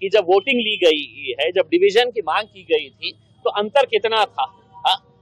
कि जब वोटिंग ली गई है, जब डिवीजन की मांग की गई थी, तो अंतर कितना था?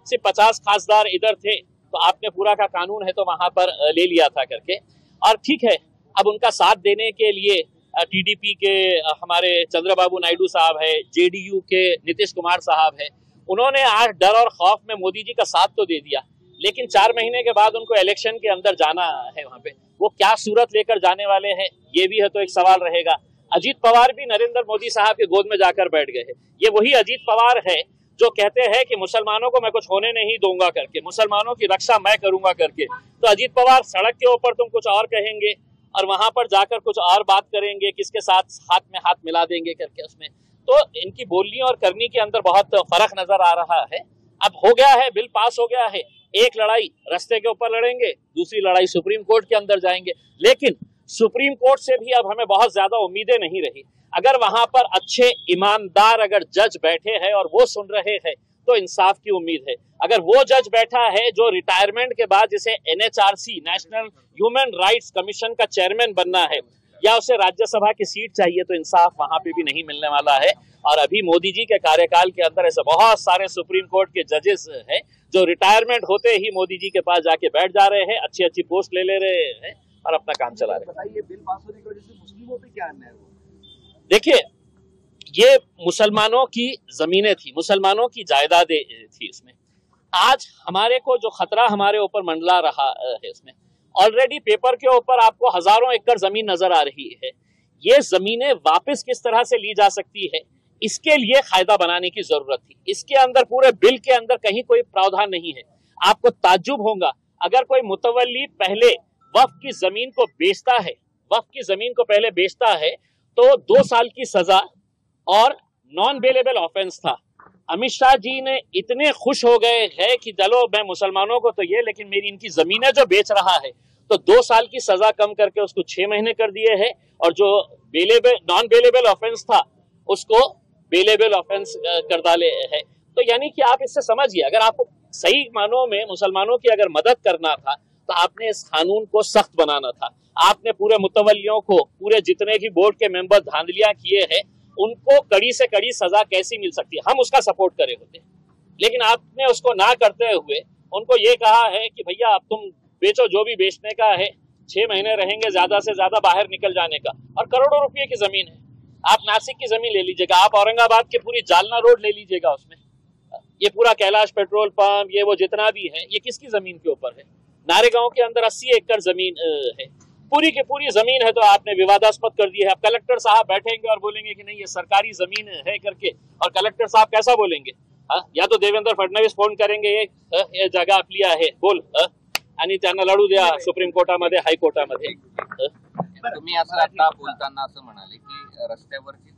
सिर्फ 50 खासदार इधर थे तो आपने पूरा का कानून है तो वहां पर ले लिया था करके। और ठीक है, अब उनका साथ देने के लिए टीडीपी के हमारे चंद्रबाबू नायडू साहब है, जेडीयू के नीतीश कुमार साहब है, उन्होंने आज डर और खौफ में मोदी जी का साथ तो दे दिया, लेकिन 4 महीने के बाद उनको इलेक्शन के अंदर जाना है, वहां पे वो क्या सूरत लेकर जाने वाले हैं, ये भी है तो एक सवाल रहेगा। अजीत पवार भी नरेंद्र मोदी साहब के गोद में जाकर बैठ गए हैं। ये वही अजीत पवार है जो कहते हैं कि मुसलमानों को मैं कुछ होने नहीं दूंगा करके, मुसलमानों की रक्षा मैं करूंगा करके। तो अजीत पवार सड़क के ऊपर तुम कुछ और कहेंगे और वहां पर जाकर कुछ और बात करेंगे, किसके साथ हाथ में हाथ मिला देंगे करके उसमें। तो इनकी बोलनी और करनी के अंदर बहुत फर्क नजर आ रहा है। अब हो गया है, बिल पास हो गया है, एक लड़ाई रास्ते के ऊपर लड़ेंगे, दूसरी लड़ाई सुप्रीम कोर्ट के अंदर जाएंगे। लेकिन सुप्रीम कोर्ट से भी अब हमें बहुत ज्यादा उम्मीदें नहीं रही। अगर वहां पर अच्छे ईमानदार अगर जज बैठे हैं और वो सुन रहे हैं तो इंसाफ की उम्मीद है। अगर वो जज बैठा है जो रिटायरमेंट के बाद जिसे NHRC national human rights commission का चेयरमैन बनना है या उसे राज्यसभा की सीट चाहिए, तो इंसाफ वहां पे भी नहीं मिलने वाला है। और अभी मोदी जी के कार्यकाल के अंदर ऐसे बहुत सारे सुप्रीम कोर्ट के जजेस हैं जो रिटायरमेंट होते ही मोदी जी के पास जाके बैठ जा रहे हैं, अच्छी अच्छी पोस्ट ले रहे हैं और अपना काम चला रहे हैं। बताइए, बिल पास होने की वजह से मुस्लिमों पे क्या अन्याय हुआ? देखिए, ये मुसलमानों की जमीनें थी, मुसलमानों की जायदादें थी इसमें। आज हमारे को जो खतरा हमारे ऊपर मंडला रहा है इसमें, ऑलरेडी पेपर के ऊपर आपको हजारों एकड़ जमीन नजर आ रही है। ये जमीनें वापस किस तरह से ली जा सकती है, इसके लिए कायदा बनाने की जरूरत थी। इसके अंदर पूरे बिल के अंदर कहीं कोई प्रावधान नहीं है। आपको ताज्जुब होगा अगर कोई मुतवल्ली पहले वक्फ की जमीन को बेचता है, वक्फ की जमीन को पहले बेचता है तो 2 साल की सजा और नॉन बेलेबल ऑफेंस था। अमित शाह जी ने इतने खुश हो गए हैं कि चलो मैं मुसलमानों को तो ये, लेकिन मेरी इनकी जमीनें जो बेच रहा है तो 2 साल की सजा कम करके उसको 6 महीने कर दिए है, और जो बेलेबल नॉन बेलेबल ऑफेंस था उसको बेलेबल ऑफेंस कर डाले है। तो यानी कि आप इससे समझिए, अगर आपको सही मानों में मुसलमानों की अगर मदद करना था तो आपने इस कानून को सख्त बनाना था। आपने पूरे मुतवल्लियों को, पूरे जितने भी बोर्ड के मेंबर धांधलियां किए हैं, उनको कड़ी से कड़ी सजा कैसी मिल सकती है, हम उसका सपोर्ट करे होते। लेकिन आपने उसको ना करते हुए उनको ये कहा है कि भैया अब तुम बेचो, जो भी बेचने का है, 6 महीने रहेंगे ज्यादा से ज्यादा बाहर निकल जाने का। और करोड़ों रुपये की जमीन है, आप नासिक की जमीन ले लीजिएगा, आप औरंगाबाद की पूरी जालना रोड ले लीजिएगा, उसमें ये पूरा कैलाश पेट्रोल पंप, ये वो जितना भी है, ये किसकी जमीन के ऊपर है? नारेगांव के अंदर 80 एकड़ जमीन है, पूरी की पूरी जमीन है, तो आपने विवादास्पद कर दी है। अब कलेक्टर साहब बैठेंगे और बोलेंगे कि नहीं ये सरकारी जमीन है करके, और कलेक्टर साहब कैसा बोलेंगे? या तो देवेंद्र फडणवीस फोन करेंगे, ये जगह आपली आहे बोल, आणि त्यांना लढू द्या सुप्रीम कोर्टामध्ये, हायकोर्टामध्ये। तुम्ही असं आता बोलताना असं म्हणाले की रस्त्यावरची